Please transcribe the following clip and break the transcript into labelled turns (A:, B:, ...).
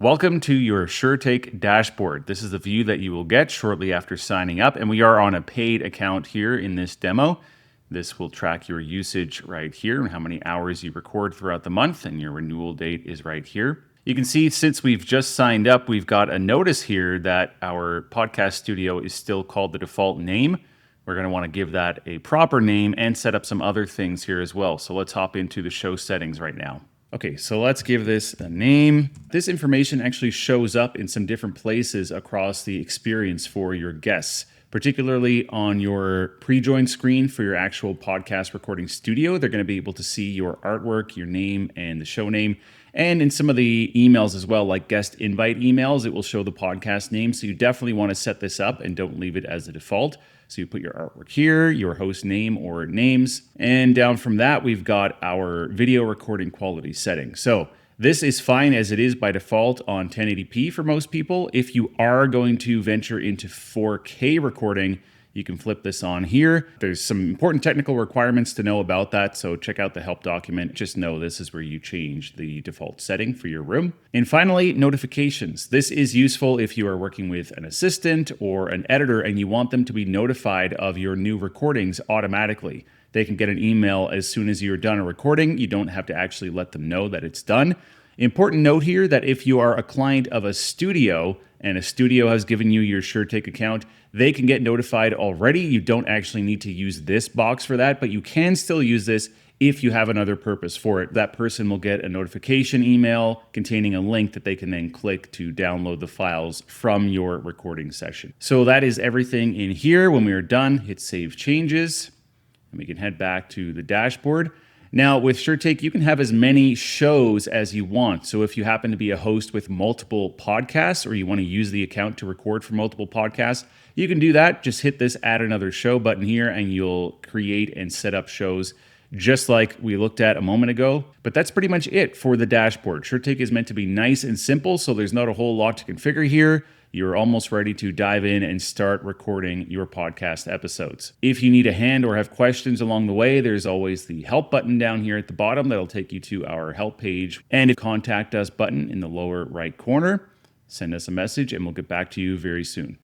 A: Welcome to your SureTake dashboard. This is the view that you will get shortly after signing up, and we are on a paid account here in this demo. This will track your usage right here and how many hours you record throughout the month, and your renewal date is right here. You can see since we've just signed up, we've got a notice here that our podcast studio is still called the default name. We're going to want to give that a proper name and set up some other things here as well. So let's hop into the show settings right now. Okay, so let's give this a name. This information actually shows up in some different places across the experience for your guests, particularly on your pre-join screen for your actual podcast recording studio. They're going to be able to see your artwork, your name, and the show name. And in some of the emails as well, like guest invite emails, it will show the podcast name. So you definitely want to set this up and don't leave it as the default. So you put your artwork here, your host name or names, and down from that, we've got our video recording quality setting. So this is fine as it is by default on 1080p for most people. If you are going to venture into 4K recording, you can flip this on here. There's some important technical requirements to know about that, so check out the help document. Just know this is where you change the default setting for your room. And finally, notifications. This is useful if you are working with an assistant or an editor and you want them to be notified of your new recordings automatically. They can get an email as soon as you're done a recording. You don't have to actually let them know that it's done. Important note here that if you are a client of a studio and a studio has given you your SureTake account, they can get notified already. You don't actually need to use this box for that, but you can still use this if you have another purpose for it. That person will get a notification email containing a link that they can then click to download the files from your recording session. So that is everything in here. When we are done, hit Save Changes, and we can head back to the dashboard. Now, with SureTake, you can have as many shows as you want. So if you happen to be a host with multiple podcasts or you want to use the account to record for multiple podcasts, you can do that. Just hit this Add Another Show button here and you'll create and set up shows just like we looked at a moment ago. But that's pretty much it for the dashboard. SureTake is meant to be nice and simple, so there's not a whole lot to configure here. You're almost ready to dive in and start recording your podcast episodes. If you need a hand or have questions along the way, there's always the help button down here at the bottom that'll take you to our help page, and a contact us button in the lower right corner. Send us a message and we'll get back to you very soon.